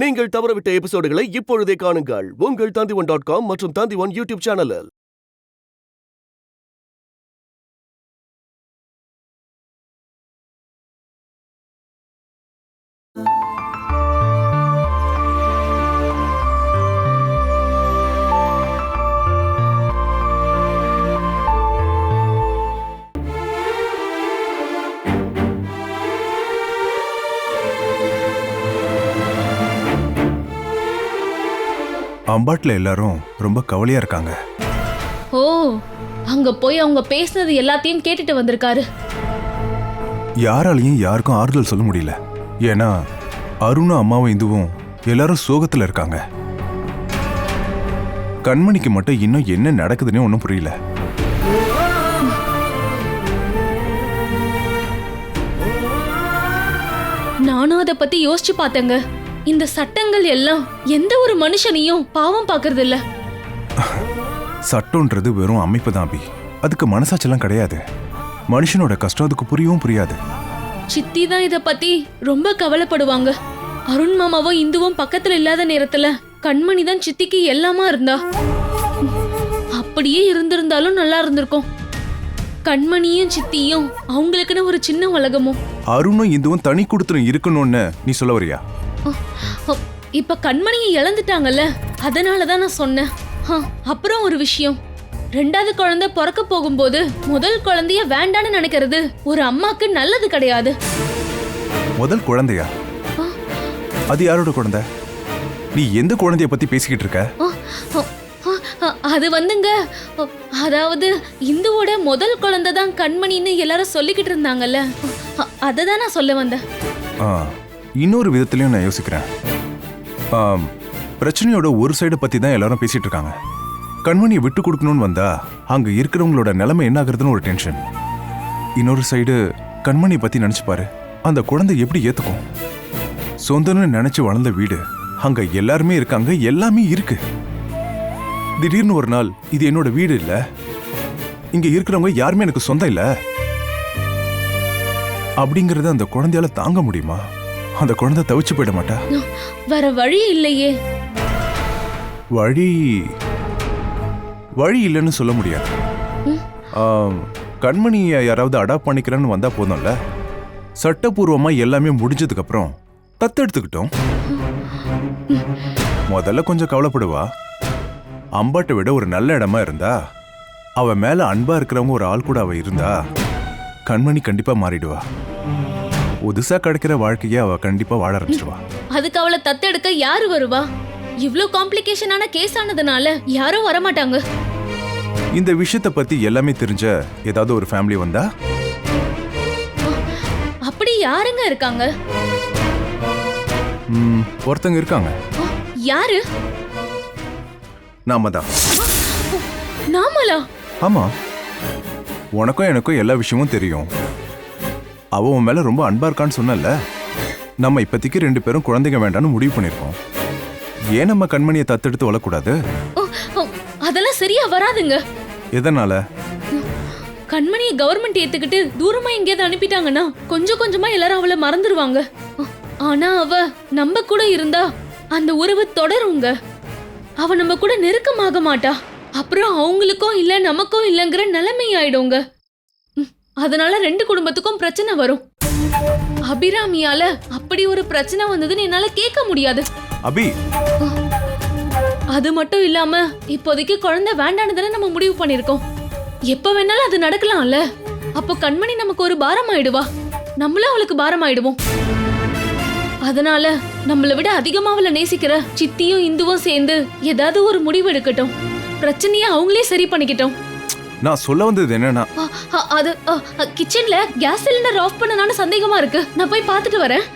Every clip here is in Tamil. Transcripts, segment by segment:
நீங்கள் தவறவிட்ட எபிசோடுகளை இப்பொழுதே காணுங்கள் உங்கள் Tandivan.com மற்றும் Tandivan யூடியூப் சேனலில். அம்பாட்ல எல்லாரும் ரொம்ப கவலையா இருக்காங்க. ஓ, அங்க போய் அவங்க பேசுனது எல்லாத்தையும் கேட்டுட்டு வந்திருக்காரு. யாராலையும் யாருக்கும் ஆறுதல் சொல்ல முடியல. ஏன்னா அருணும் அம்மாவும் இந்துவும் எல்லாரும் சோகத்துல இருக்காங்க. கண்மணிக்கு மட்டும் இன்னும் என்ன நடக்குதுன்னு ஒன்றும் புரியல. நானும் அதை பத்தி யோசிச்சு பார்த்தேங்க. இந்த சட்டங்கள் எல்லாம் எந்த ஒரு மனுஷனையும் பாவம் பாக்குறது இல்ல. சட்டம்ன்றது வெறும் அமைப்பு தான் அபி. அதுக்கு மனசாட்சியெல்லாம் கிடையாது. மனுஷனோட கஷ்டம் அதுக்கு புரியவும் புரியாது. சித்தி தான் இத பத்தி ரொம்ப கவலைப்படுவாங்க. அருண் மாமாவும் இந்துவும் பக்கத்துல இல்லாத நேரத்துல கண்மணி தான் சித்திக்கு எல்லாமா இருந்தா. அப்படியே இருந்திருந்தாலும் நல்லா இருந்திருக்கும். கண்மணியும் சித்தியும் அவங்களுக்குன்னு ஒரு சின்ன உலகமும். அருணும் இந்துவும் தனி கொடுத்துரும் இருக்கணும்னு நீ சொல்ல வரியா? இப்ப கண்மணியை இழந்துட்டாங்கல்ல, அதனாலதான் நான் சொன்னேன். அப்புறம் ஒரு விஷயம், ரெண்டாவது குழந்தை பிறக்க போகும்போது முதல் குழந்தைய வேண்டான்னு நினைக்கிறது ஒரு அம்மாக்கு நல்லது கிடையாது. முதல் குழந்தையா? அது யாரோட குழந்தை? நீ எந்த குழந்தைய பத்தி பேசிக்கிட்டு இருக்க? அது வந்துங்க, அதாவது இந்துவோட முதல் குழந்தை தான் கண்மணின்னு எல்லாரும் சொல்லிக்கிட்டு இருந்தாங்கல்ல, அததான் நான் சொல்ல வந்தேன். இன்னொரு விதத்திலையும் நான் யோசிக்கிறேன். பிரச்சனையோட ஒரு சைடை பத்தி தான் எல்லாரும் பேசிட்டு இருக்காங்க. கண்மணியை விட்டு கொடுக்கணும்னு வந்தா அங்க இருக்கிறவங்களோட நிலைமை என்ன ஆகுறதுன்னு ஒரு டென்ஷன். இன்னொரு சைடு கண்மணியை பத்தி நினைச்சு பாரு. அந்த குழந்தை எப்படி ஏத்துக்கும்? சொந்தம்னு நினைச்சு வளர்ந்த வீடு, அங்க எல்லாருமே இருக்காங்க, எல்லாமே இருக்கு. திடீர்னு ஒரு நாள் இது என்னோட வீடு இல்ல, இங்க இருக்கிறவங்க யாருமே எனக்கு சொந்தம் இல்ல அப்படிங்கறத அந்த குழந்தையால தாங்க முடியுமா? அந்த குழந்தை தவிச்சு போயிட மாட்டா? வேற வழி இல்லையே. வழி இல்லைன்னு சொல்ல முடியாது. கண்மணியை யாராவது அடாப்ட் பண்ணிக்கிறேன்னு வந்தா போதும்ல. சட்டப்பூர்வமா எல்லாமே முடிஞ்சதுக்கு அப்புறம் தத்தெடுத்துக்கிட்டோம். முதல்ல கொஞ்சம் கவலைப்படுவா. அம்பாட்டை விட ஒரு நல்ல இடமா இருந்தா, அவ மேல அன்பா இருக்கிறவங்க ஒரு ஆள் கூட அவ இருந்தா, கண்மணி கண்டிப்பா மாறிடுவா. புதுசா கிடைக்கிற வாழ்க்கைய அவ கண்டிப்பா வாழ ஆரம்பிச்சிடுவா. அதுக்கு அவளை தத்தெடுக்க யாரு வருவா? இவ்ளோ காம்ப்ளிகேஷனான கேஸ் ஆனதுனால யாரும் வரமாட்டாங்க. இந்த விஷயத்த பத்தி எல்லாமே தெரிஞ்ச ஏதாவது ஒரு ஃபேமிலி வந்தா? அப்படி யாருங்க இருக்காங்க? ஒருத்தங்க இருக்காங்க. யாரு? நாம தான். நாமளா? ஆமா, உனக்கும் எனக்கும் எல்லா விஷயமும் தெரியும். அவ உன் மேல ரொம்ப அன்பா இருக்கான்னு சொன்னல. நம்ம இப்பத்திக்கு 2 பேரும் குழந்தைங்க வேண்டாம்னு முடிவு பண்ணிருக்கோம். ஏன் நம்ம கண்மணியை தத்தெடுத்து வளரக்கூடாது? அதெல்லாம் சரியா வராதுங்க. எதனால? கண்மணியை கவர்மெண்ட் ஏத்துக்கிட்டு தூரமா எங்கேயாவது அனுப்பிட்டாங்கன்னா கொஞ்சம் கொஞ்சமா எல்லாரும் அவளை மறந்துடுவாங்க. ஆனா அவ நம்ம கூட இருந்தா அந்த உறவு தொடருங்க. அவ நம்ம கூட நெருக்கமாக மாட்டா. அப்புறம் அவங்களுக்கும் இல்ல நமக்கும் இல்லங்கிற நிலைமை ஆயிடுங்க. அதனால 2 குடும்பத்துக்கும் பிரச்சனை வரும். அபிராமியால அப்படி ஒரு பிரச்சனை வந்ததுன்னு என்னால கேட்க முடியாது. அபி, அது மட்டும் இல்லாம இப்போதைக்கு குழந்தை வேண்டான்னு தானே நம்ம முடிவு பண்ணிருக்கோம். எப்ப வேணாலும் அது நடக்கலாம்ல. அப்போ கண்மணி நமக்கு ஒரு பாரம் ஆயிடுவா, நம்மளும் அவளுக்கு பாரம் ஆயிடுவோம். அதனால நம்மளை விட அதிகமா அவளை நேசிக்கிற சித்தியும் இந்துவும் சேர்ந்து ஏதாவது ஒரு முடிவு எடுக்கட்டும். பிரச்சனையை அவங்களே சரி பண்ணிக்கிட்டோம். நான் சொல்ல வந்தது என்னன்னா, அது கிச்சன்ல கேஸ் சிலிண்டர் ஆஃப் பண்ணனால சந்தேகமா இருக்கு. நான் போய் பார்த்துட்டு வரேன்.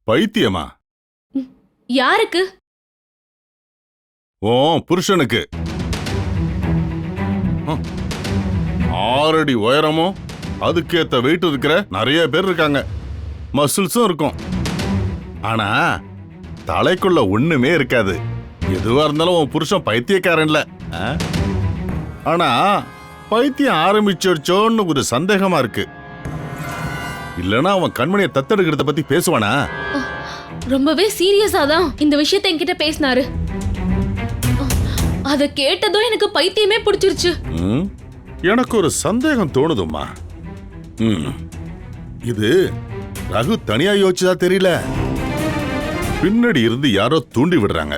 பைத்தியமா? யாருக்கு? ஓ புருஷனுக்கு. 6 அடி உயரமும் அதுக்கேத்த வெயிட் இருக்கிற நிறைய பேர் இருக்காங்க. மசில்ஸும் இருக்கும். ஆனா தலைக்குள்ள ஒண்ணுமே இருக்காது. எதுவா இருந்தாலும் உன் புருஷன் பைத்தியக்காரன்ல. ஆ? ஆனா பைத்தியம் ஆரம்பிச்சிருச்சோன்னு ஒரு சந்தேகமா இருக்கு. இல்லனா அவன் கண்மணியை தத்தெடுக்கிறத பத்தி பேசுவானா? ரொம்பவே சீரியஸா தான் இந்த விஷயத்தை என்கிட்ட பேசினாரு. அத கேட்டதும் எனக்கு பைத்தியமே பிடிச்சிருச்சு. ம், எனக்கு ஒரு சந்தேகம் தோணுதும்மா. இது ரகு தனியா யோசிச்சதா தெரியல, பின்னாடி இருந்து யாரோ தூண்டி விடுறாங்க.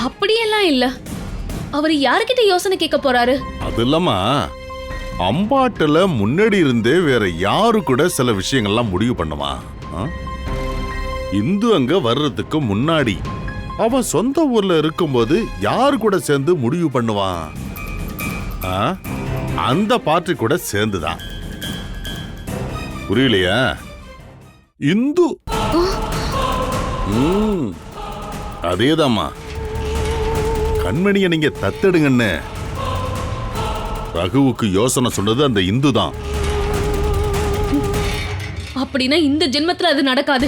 அப்படியெல்லாம் இல்ல. அவர் யார்கிட்ட யோசனை கேட்க போறாரு? அது இல்லாம அம்பாட்டுல முன்னாடி இருந்தே வேற யாரு கூட சில விஷயங்கள்லாம் முடிவு பண்ணுமா? ஆ? இந்து அங்க வர்றதுக்கு முன்னாடி அவன் சொந்த ஊர்ல இருக்கும்போது யாரு கூட சேர்ந்து முடிவு பண்ணுவான்? ஆ? அந்த பார்ட்டி கூட சேர்ந்துதான். புரியலையா? இந்து. அதேதாம்மா, கண்மணியை நீங்க தத்தெடுங்கன்னு ரகுவுக்கு யோசனை சொன்னது அந்த இந்து தான். அப்படின்னா இந்த ஜென்மத்துல அது நடக்காது.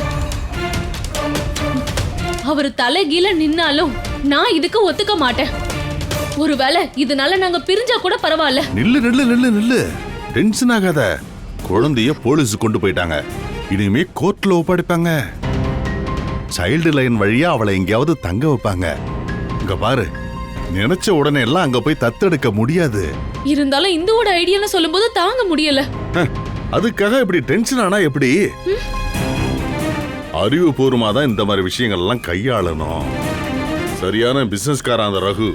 அவர் தலைகீழ நின்னாலும் நான் இதுக்கு ஒத்துக்க மாட்டேன். ஒருவேளை இதனால நாங்க பிரிஞ்சா கூட பரவாயில்ல. நில்லு நில்லு நில்லு நில்லு, டென்ஷன் ஆகாத. குழந்தைய போலீஸ் கொண்டு போயிட்டாங்க, இனிமே கோர்ட்ல ஒப்படைப்பாங்க. சைல்டு லைன் வழியா அவளை எங்கேயாவது தங்க வைப்பாங்க. இங்க பாரு, நினைச்ச உடனே எல்லாம் அங்க போய் தத்தெடுக்க முடியாது. இருந்தாலும் இந்துவோட ஐடியான்னு சொல்லும்போது தாங்க முடியல. அதுக்காக இப்படி டென்ஷன் ஆனா எப்படி? அறிவுபூர்வமா தான் இந்த மாதிரி விஷயங்கள் எல்லாம் கையாளணும். சரியான பிசினஸ்காரன் அந்த ரகு,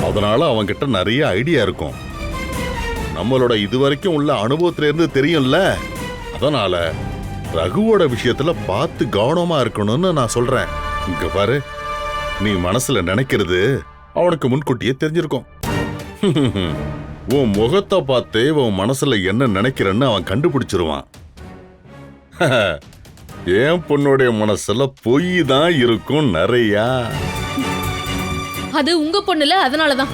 அதனால அவன் கிட்ட நிறைய ஐடியா இருக்கும். நம்மளோட இதுவரைக்கும் உள்ள அனுபவத்துல இருந்து தெரியும்ல. அதனால ரகுவோட விஷயத்துல பார்த்து கவனமா இருக்கணும்னு நான் சொல்றேன். இங்க பாரு, நீ மனசுல நினைக்கிறது அவனுக்கு முன்கூட்டியே தெரிஞ்சிருக்கும். உன் முகத்தை பார்த்தே உன் மனசுல என்ன நினைக்கிறன்னு அவன் கண்டுபிடிச்சிருவான். என் பொண்ணுடைய மனசுல பொய் தான் இருக்கும் நிறையா. அது உங்க பொண்ணுல, அதனாலதான்.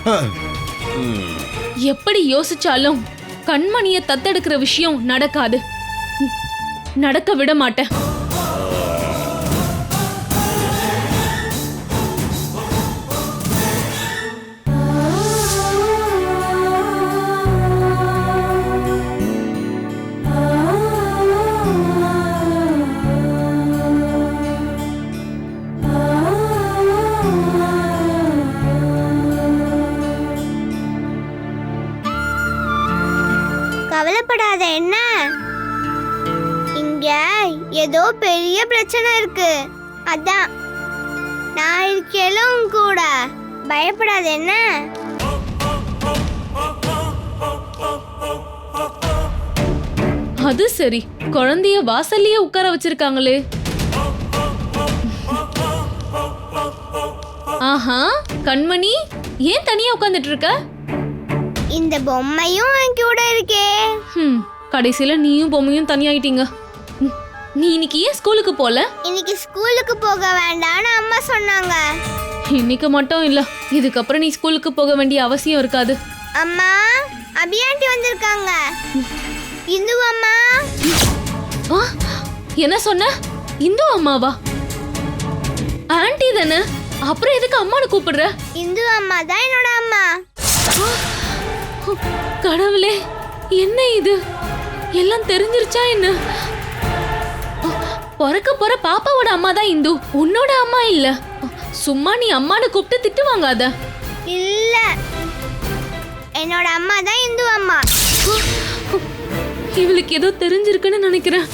எப்படி யோசிச்சாலும் கண்மணிய தத்தெடுக்கிற விஷயம் நடக்காது. நடக்க விட மாட்டேன். கவலைப்படாத. என்ன இங்க ஏதோ பெரிய பிரச்சனை இருக்கு, அதான் நான் இருக்கேலும் கூட. பயப்படாத. என்ன அது சரி, குழந்தைய வாசல்லயே உட்கார வச்சிருக்காங்களே. ஆஹா, கண்மணி ஏன் தனியா உட்கார்ந்துட்டு இருக்க? இந்த பொம்மையும் என் கூட இருக்கே. கடைசியில நீயும் பொம்மையும் தனியாயிட்டீங்க. நீ இன்னைக்கு ஏன் ஸ்கூலுக்கு போல? இன்னைக்கு ஸ்கூலுக்கு போக வேண்டாம்னு அம்மா சொன்னாங்க. இன்னைக்கு மட்டும் இல்ல, இதுக்கப்புறம் நீ ஸ்கூலுக்கு போக வேண்டிய அவசியம் இருக்காது. அம்மா, அபியாண்டி வந்திருக்காங்க. இந்து அம்மா. என்ன சொன்ன? இந்து அம்மாவா? ஆன்ட்டி தானே, அப்புறம் எதுக்கு அம்மானு கூப்பிடுற? இந்து அம்மா தான் என்னோட அம்மா. கடவுளே, என்ன இது? எல்லாம் தெரிஞ்சிருச்சா என்ன? பிறக்க போற பாப்பாவோட அம்மா தான் இந்து, உன்னோட அம்மா இல்ல. சும்மா நீ அம்மானு கூப்பிட்டு திட்டு வாங்காத. இல்ல, என்னோட அம்மா தான் இந்து அம்மா. இவளுக்கு ஏதோ தெரிஞ்சிருக்குன்னு நினைக்கிறேன்.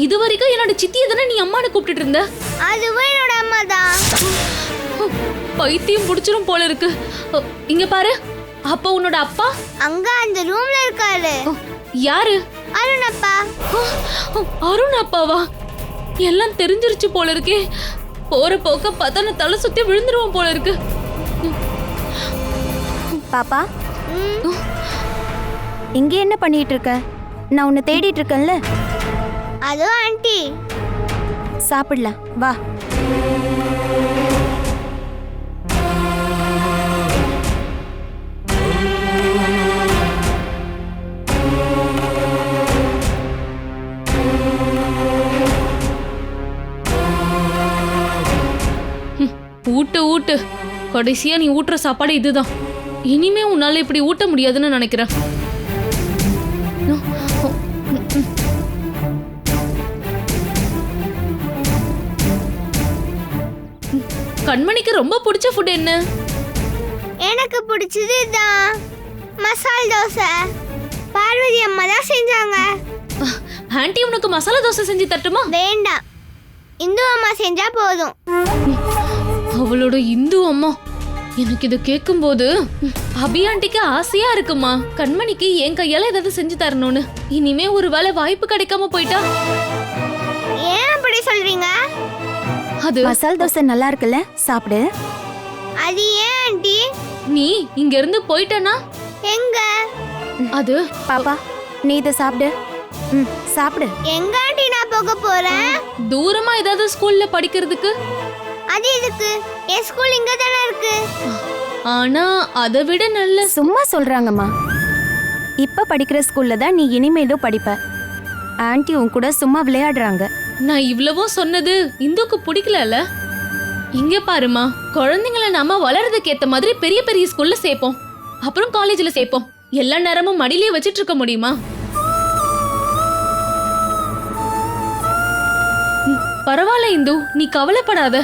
இது வரைக்கும் என்னோட சித்தியை தானே நீ அம்மானு கூப்பிட்டு இருந்த? அதுவும் என்னோட அம்மா தான். பைத்தியம் புடிச்சிரும் போல இருக்கு. இங்க பாரு, அப்பா உன்னோட அப்பா அங்க அந்த ரூம்ல இருக்காரு. யாரு? அருண் அப்பா. அருண் அப்பாவா? எல்லாம் தெரிஞ்சிருச்சு போல இருக்கே. போற போக்க பார்த்தா நான் தலை சுத்தி விழுந்துருவோம் போல இருக்கு. பாப்பா, இங்க என்ன பண்ணிட்டு இருக்க? நான் உன்னை தேடிட்டு இருக்கேன்ல. அதோ ஆண்டி. சாப்பிடலாம் வா. ஊட்டு. கடைசியா நீ ஊட்டுற சாப்பாடு இதுதான். இனிமே உன்னால இப்படி ஊட்ட முடியாதுன்னு நினைக்கிறேன். கண்மணிக்கு ரொம்ப பிடிச்ச ஃபுட் என்ன? எனக்கு பிடிச்சது இதுதான், மசால் தோசை. பார்வதி அம்மா தான் செஞ்சாங்க. ஆன்ட்டி உனக்கு மசாலா தோசை செஞ்சு தட்டுமா? வேண்டாம், இந்து அம்மா செஞ்சா போதும். அவளோட இந்து அம்மா. எனக்கு இதை கேட்கும்போது அபி ஆண்டிக்கு ஆசையா இருக்குமா, கண்மணிக்கு என் கையால ஏதாவது செஞ்சு தரணும்னு. இனிமே ஒரு வேளை வாய்ப்பு கிடைக்காம போயிட்டா? ஏன் அப்படி சொல்றீங்க? அது மசால் தோசை நல்லா இருக்குல்ல, சாப்பிடு. அது ஏன் ஆண்டி? நீ இங்க இருந்து போயிட்டனா? எங்க? அது பாப்பா, நீ இதை சாப்பிடு. சாப்பிடு. எங்க ஆண்டி நான் போக போறேன்? தூரமா ஏதாவது ஸ்கூல்ல படிக்கிறதுக்கு. அது எதுக்கு? என் ஸ்கூல் இங்க தானே இருக்கு. ஆனா அதை விட நல்ல. சும்மா சொல்றாங்கம்மா. இப்ப படிக்கிற ஸ்கூல்ல தான் நீ இனிமேலும் படிப்ப. ஆன்ட்டி உன் கூட சும்மா விளையாடுறாங்க. நான் இவ்வளவோ சொன்னது இந்துக்கு பிடிக்கலல்ல. இங்க பாருமா, குழந்தைங்களை நாம வளர்றதுக்கு ஏத்த மாதிரி பெரிய பெரிய ஸ்கூல்ல சேர்ப்போம், அப்புறம் காலேஜ்ல சேர்ப்போம். எல்லா நேரமும் மடியிலே வச்சிட்டு இருக்க முடியுமா? பரவாயில்ல இந்து, நீ கவலைப்படாத,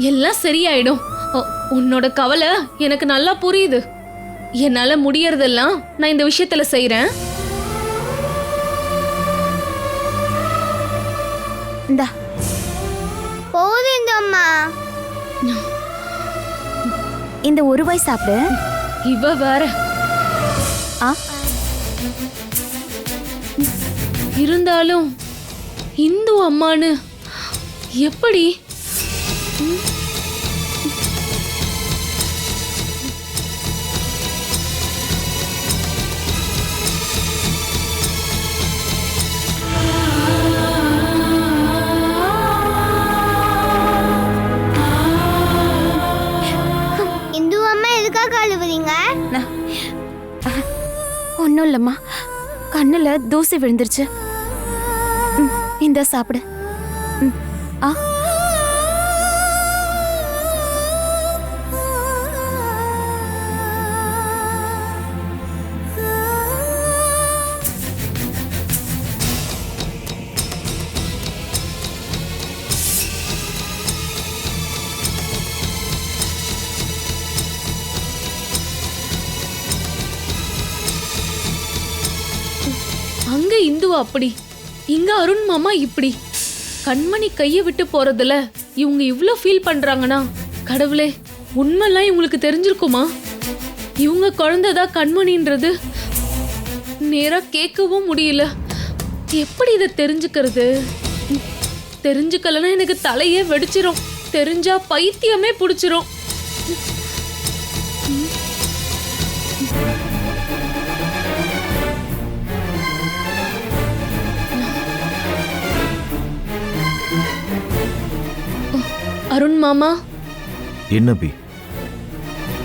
எல்லாம் சரியாயிடும். உன்னோட கவலை எனக்கு நல்லா புரியுது. என்னால முடியறதெல்லாம் நான் இந்த விஷயத்துல செய்யறேன். இந்தா. போதும் இந்து அம்மா. இந்த ஒரு வாய் சாப்பிடு. இவ வேற. ஆ, இருந்தாலும் இந்து அம்மானு எப்படி? இந்து அம்மா எதுக்காக அழுவுறீங்க? ஒன்றும் இல்லைம்மா, கண்ணுல தூசி விழுந்துருச்சு. இந்த சாப்பிடு. ஆ, அங்க இந்து அப்படி, இங்க அருண் மாமா இப்படி. கண்மணி கையை விட்டு போறதுல இவங்க இவ்ளோ ஃபீல் பண்றாங்கன்னா, கடவுளே, உண்மைலாம் இவங்களுக்கு தெரிஞ்சிருக்குமா? இவங்க குழந்தைதான் கண்மணின்றது நேரா கேட்கவும் முடியல. எப்படி இதை தெரிஞ்சுக்கிறது? தெரிஞ்சுக்கலன்னா எனக்கு தலையே வெடிச்சிரும். தெரிஞ்சா பைத்தியமே பிடிச்சிரும். அருண் மாமா, என்ன பி?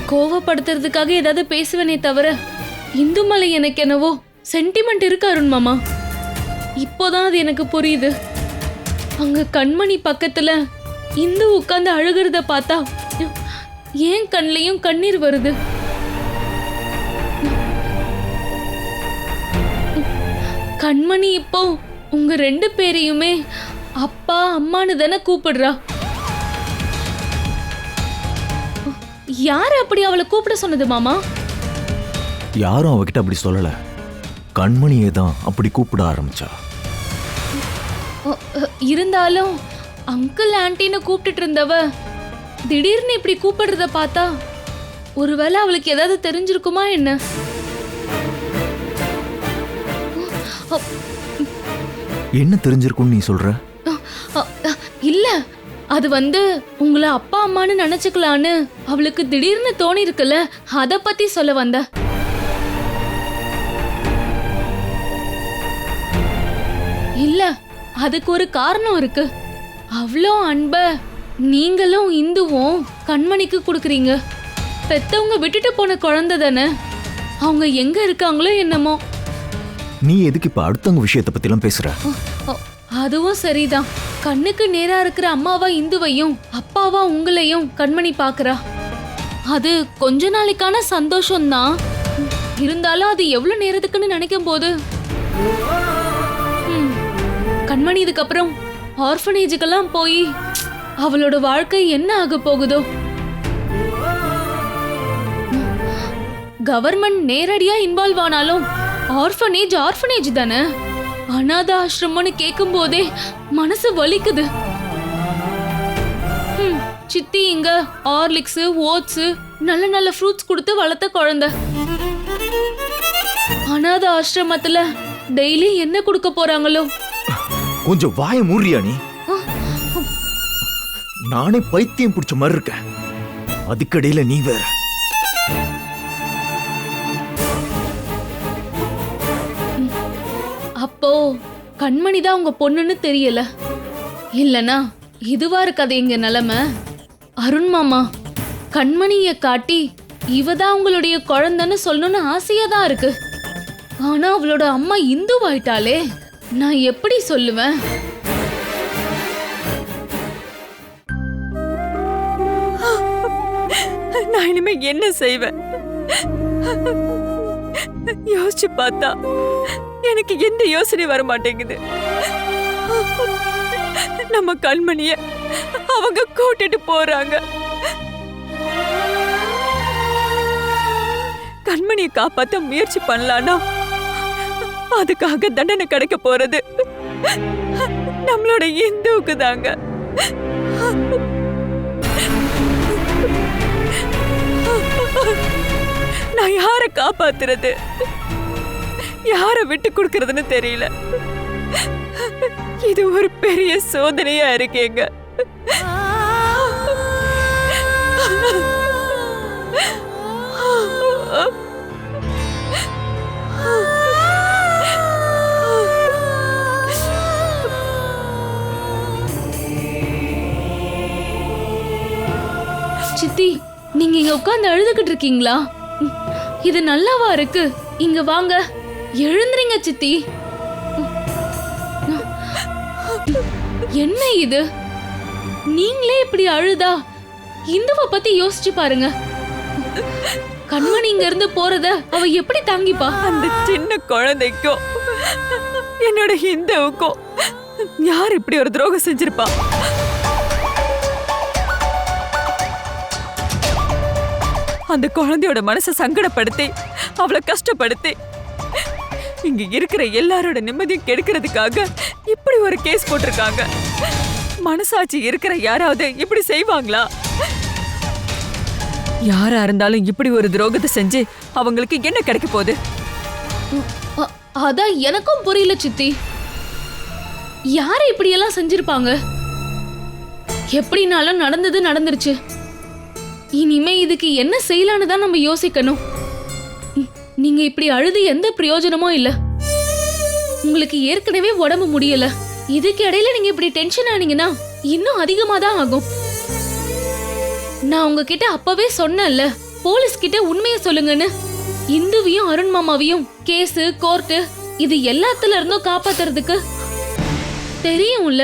கோவப்படுத்துறதுக்காக ஏதாவது பேசுவேனே தவிர இந்துமலை எனக்கு என்னவோ சென்டிமெண்ட் இருக்கு அருண் மாமா. இப்போதான் அது எனக்கு புரியுது. அங்க கண்மணி பக்கத்துல இந்து உட்கார்ந்து அழுகிறத பார்த்தா ஏன் கண்லயும் கண்ணீர் வருது. கண்மணி இப்போ உங்க ரெண்டு பேரையுமே அப்பா அம்மான்னு தானே கூப்பிடுறா. யாரு அப்படி அவளை கூப்பிட சொன்னது மாமா? யாரும் அவகிட்ட அப்படி சொல்லல. கண்மணியே தான் அப்படி கூப்பிட ஆரம்பிச்சா. இருந்தாலும் அங்கிள் ஆன்ட்டின்னு கூப்பிட்டுட்டு இருந்தவ திடீர்னு இப்படி கூப்பிடுறத பார்த்தா ஒருவேளை அவளுக்கு ஏதாவது தெரிஞ்சிருக்குமா என்ன? என்ன தெரிஞ்சிருக்கும்னு நீ சொல்ற? இல்ல, அது உங்களை அப்பா அம்மான்னு நினைச்சுக்கலான்னு அவளுக்கு திடீர்னு தோணி இருக்குல்ல, அத பத்தி சொல்ல வந்த. இல்ல, அதுக்கு ஒரு காரணம் இருக்கு. அவ்வளோ அன்ப நீங்களும் இந்துவும் கண்மணிக்கு கொடுக்குறீங்க. பெத்தவங்க விட்டுட்டு போன குழந்தை தானே, அவங்க எங்க இருக்காங்களோ என்னமோ. நீ எதுக்கு இப்ப அடுத்தவங்க விஷயத்தை பத்தி எல்லாம் பேசுற? அதுவும் சரிதான். கண்ணுக்கு நேரா இருக்கிற அம்மாவா இந்துவையும் அப்பாவா உங்களையும் கண்மணி பாக்குறா. அது கொஞ்ச நாளைக்கான சந்தோஷம்தான். இருந்தாலும் அது எவ்வளவு நேரத்துக்குன்னு நினைக்கும் போது கண்மணி இதுக்கப்புறம் ஆர்ஃபனேஜுக்கெல்லாம் போய் அவளோட வாழ்க்கை என்ன ஆக போகுதோ. கவர்மெண்ட் நேரடியா இன்வால்வ் ஆனாலும் ஆர்ஃபனேஜ் தானே. அனாத ஆசிரமம்னு கேட்கும் போதே மனசு வலிக்குது. சித்தி இங்க ஹார்லிக்ஸ் ஓட்ஸ் நல்ல நல்ல ஃப்ரூட்ஸ் கொடுத்து வளர்த்த குழந்தை. அனாத ஆசிரமத்துல டெய்லி என்ன கொடுக்க போறாங்களோ. கொஞ்சம் வாய மூறியா நீ? நானே பைத்தியம் பிடிச்ச மாதிரி இருக்கேன், அதுக்கடையில நீ வேற. அப்போ கண்மணி தான் உங்க பொண்ணுன்னு தெரியல. இல்லனா இதுவா இருக்காது எங்க நிலைமை. அருண் மாமா, கண்மணிய காட்டி இவதான் உங்களுடைய குழந்தைன்னு சொல்லணும்னு ஆசையா தான் இருக்கு. ஆனா அவளோட அம்மா இந்துவாயிட்டாலே நான் எப்படி சொல்லுவேன்? நான் இனிமே என்ன செய்வேன்? யோசிச்சு பார்த்தா எனக்கு எந்த யோசனை வர மாட்டேங்குது. நம்ம கண்மணிய அவங்க கூட்டிட்டு போறாங்க. கண்மணியை காப்பாத்த முயற்சி பண்ணலானா அதுக்காக தண்டனை கிடைக்க போறது நம்மளோட இந்துவுக்கு தாங்க. நான் யாரை காப்பாத்துறது, யாரை விட்டு கொடுக்கறதுன்னு தெரியல. இது ஒரு பெரிய சோதனையா இருக்கேங்க. சித்தி, நீங்க இங்க உட்கார்ந்து அழுதுகிட்டு இருக்கீங்களா? இது நல்லாவா இருக்கு? இங்க வாங்க, எழுந்துறீங்க சித்தி. என்ன இது? நீங்களே இப்படி அழுதா இந்துவை பத்தி யோசிச்சு பாருங்க. கண்மணி இங்க இருந்து போறத அவ எப்படி தாங்கிப்பா? அந்த சின்ன குழந்தைக்கும் என்னோட இந்துவுக்கும் யார் இப்படி ஒரு துரோகம் செஞ்சிருப்பா? அந்த குழந்தையோட மனசை சங்கடப்படுத்தி அவளை கஷ்டப்படுத்தி இங்க இருக்கிற எல்லாரோட நிம்மதியும் கெடுக்கிறதுக்காக இப்படி ஒரு கேஸ் போட்டிருக்காங்க. மனசாட்சி இருக்கிற யாராவது இப்படி செய்வாங்களா? யாரா இருந்தாலும் இப்படி ஒரு துரோகத்தை செஞ்சு அவங்களுக்கு என்ன கிடைக்க போகுது? அதான் எனக்கும் புரியல சித்தி. யாரு இப்படி எல்லாம் செஞ்சிருப்பாங்க? எப்படினாலும் நடந்தது நடந்துருச்சு. இனிமே இதுக்கு என்ன செய்யலான்னு தான் நம்ம யோசிக்கணும். நீங்க இப்படி அழுது எந்த பிரயோஜனமும் இல்ல. உங்களுக்கு ஏற்கனவே உடம்பு முடியல. இதுக்கு இடையில நீங்க இப்படி டென்ஷன் ஆனீங்கன்னா இன்னும் அதிகமா தான் ஆகும். நான் உங்ககிட்ட அப்பவே சொன்னேன்ல, போலீஸ் கிட்ட உண்மையை சொல்லுங்கன்னு. இந்துவையும் அருண் மாமாவையும் கேஸ் கோர்ட்டு இது எல்லாத்துல இருந்தும் காப்பாத்துறதுக்கு தெரியும்ல.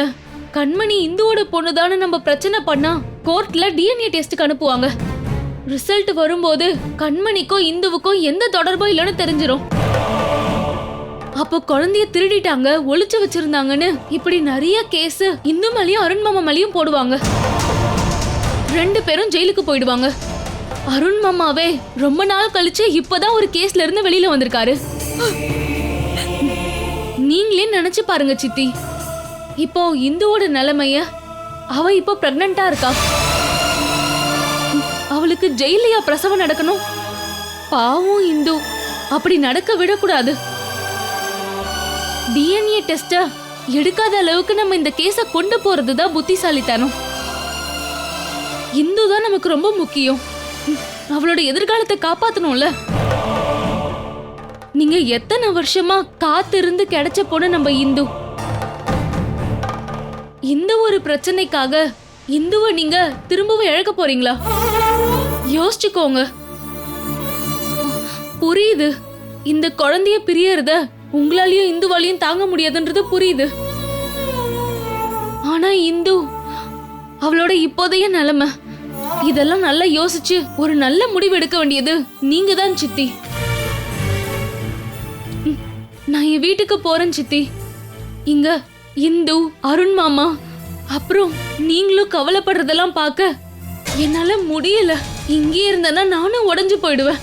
கண்மணி இந்துவோட பொண்ணுதான்னு நம்ம பிரச்சனை பண்ணா கோர்ட்ல டிஎன்ஏ டெஸ்டுக்கு அனுப்புவாங்க. ரிசல்ட் வரும்போது கண்மணிக்கும் இந்துவுக்கும் எந்த தொடர்பும் இல்லைன்னு தெரிஞ்சிரும். அப்போ குழந்தைய திருடிட்டாங்க, ஒளிச்சு வச்சிருந்தாங்கன்னு இப்படி நிறைய கேஸ் இந்து மேலயும் அருண் மாமா மேலயும் போடுவாங்க. 2 பேரும் ஜெயிலுக்கு போயிடுவாங்க. அருண் மாமாவே ரொம்ப நாள் கழிச்சு இப்பதான் ஒரு கேஸ்ல இருந்து வெளியில வந்திருக்காரு. நீங்களே நினைச்சு பாருங்க சித்தி. இப்போ இந்துவோட நிலைமைய, அவ இப்போ பிரெக்னண்டா இருக்கா. அவளுக்கு ஜெயிலையா பிரசவம் நடக்கணும்? பாவம் இந்து, அப்படி நடக்க விடக்கூடாது. டிஎன்ஏ டெஸ்ட எடுக்காத அளவுக்கு நம்ம இந்த கேஸ கொண்டு போறதுதான் புத்திசாலித்தனம். இந்து தான் நமக்கு ரொம்ப முக்கியம். அவளோட எதிர்காலத்தை காப்பாத்தணும்ல. நீங்க எத்தனை வருஷமா காத்திருந்து கிடைச்ச பொண்ணு நம்ம இந்து. இந்த ஒரு பிரச்சனைக்காக இந்துவை நீங்க திரும்பவும் இழக்க போறீங்களா? யோசிச்சுக்கோங்க. புரியுது, இந்த குழந்தைய பிரியறத உங்களாலையும் இந்துவாலையும் தாங்க முடியாதுன்றது புரியுது. ஆனா இந்து, அவளோட இப்போதைய நிலைமை இதெல்லாம் நல்லா யோசிச்சு ஒரு நல்ல முடிவு எடுக்க வேண்டியது நீங்க தான் சித்தி. நான் என் வீட்டுக்கு போறேன் சித்தி. இங்க இந்து, அருண் மாமா, அப்புறம் நீங்களும் கவலைப்படுறதெல்லாம் பார்க்க என்னால முடியல. இங்கே இருந்தேன்னா நானும் உடைஞ்சு போயிடுவேன்.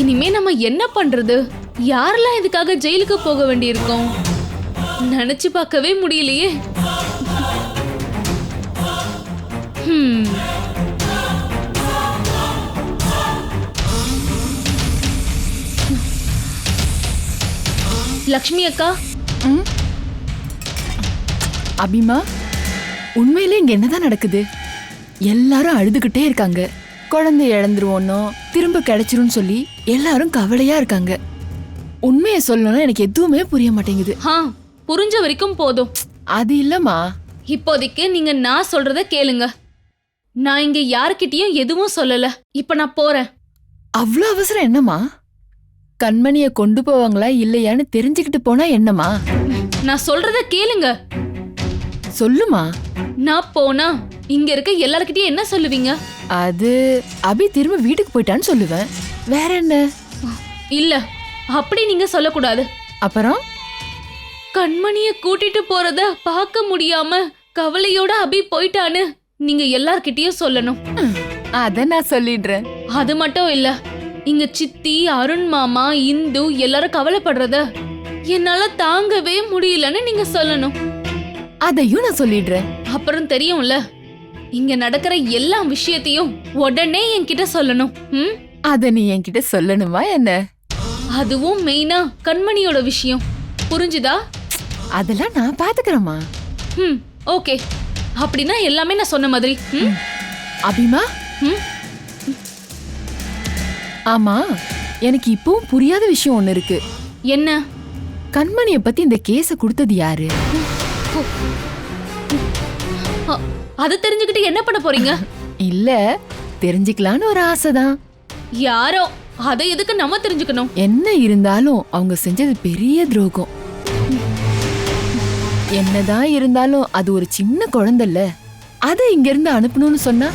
இனிமே நம்ம என்ன பண்றது? யாரெல்லாம் இதுக்காக ஜெயிலுக்கு போக வேண்டியிருக்கோம்? நினைச்சு பார்க்கவே முடியலையே. லக்ஷ்மி அக்கா, அபிமா, உண்மையிலே இங்க என்னதான் நடக்குது? எல்லாரும் அழுதுகிட்டே இருக்காங்க. குழந்தை இழந்துருவோனோ திரும்ப கிடைச்சிரும்னு சொல்லி எல்லாரும் கவலையா இருக்காங்க. உண்மையை சொல்லணும்னா எனக்கு எதுவுமே புரிய மாட்டேங்குது. புரிஞ்ச வரைக்கும் போதும். அது இல்லம்மா, இப்போதைக்கு நீங்க நான் சொல்றத கேளுங்க. நான் இங்க யாருக்கிட்டயும் எதுவும் சொல்லல. இப்ப நான் போறேன். அவ்வளவு அவசரம் என்னம்மா? கண்மணிய கொண்டு போவாங்களா இல்லையான்னு தெரிஞ்சுக்கிட்டு போனா என்னம்மா? நான் சொல்றத கேளுங்க. சொல்லுமா. நான் போனா இங்க இருக்க எல்லார்கிட்டயும் என்ன சொல்லுவீங்க? அது அபி திரும்ப வீட்டுக்கு போயிட்டான்னு சொல்லுவேன். வேற என்ன? இல்ல, அப்படி நீங்க சொல்லக்கூடாது. அப்புறம் கண்மணிய கூட்டிட்டு போறத பார்க்க முடியாம கவலையோட அபி போயிட்டான்னு நீங்க எல்லார்கிட்டயும் சொல்லணும். அத நான் சொல்லிடுறேன். அது மட்டும் இல்ல, இங்க சித்தி, அருண் மாமா, இந்து எல்லாரும் கவலைப்படுறத என்னால தாங்கவே முடியலன்னு நீங்க சொல்லணும். அதையும் நான் சொல்லிடுறேன். அப்புறம் தெரியும்ல, இங்க நடக்கிற எல்லா விஷயத்தையும் உடனே என்கிட்ட சொல்லணும். அத நீ என்கிட்ட சொல்லணுமா என்ன? அதுவும் மெயினா கண்மணியோட விஷயம். புரிஞ்சுதா? அதெல்லாம் நான் பாத்துக்கிறேம்மா. ஓகே, அப்படின்னா எல்லாமே நான் சொன்ன மாதிரி. அபிமா, ஆமா, எனக்கு இப்பவும் புரியாத விஷயம் ஒண்ணு இருக்கு. என்ன? கண்மணிய பத்தி இந்த கேஸ கொடுத்தது யாரு? அது தெரிஞ்சுக்கிட்டு என்ன பண்ண போறீங்க? இல்ல, தெரிஞ்சுக்கலான்னு ஒரு ஆசைதான். யாரோ, அதை எதுக்கு நம்ம தெரிஞ்சுக்கணும்? என்ன இருந்தாலும் அவங்க செஞ்சது பெரிய துரோகம். என்னதான் இருந்தாலும் அது ஒரு சின்ன குழந்தைல. அதை இங்க இருந்து அனுப்பணும்னு சொன்னா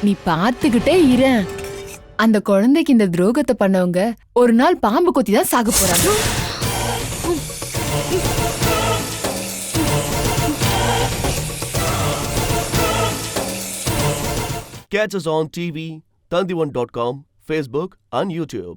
நீ பாத்துக்கிட்டே இரு. அந்த குழந்தைக்கு இந்த துரோகத்தை பண்ணவங்க ஒரு நாள் பாம்பு கொத்தி தான் சாக போறாங்க. Catch us on TV, Tandivan.com, Facebook and YouTube.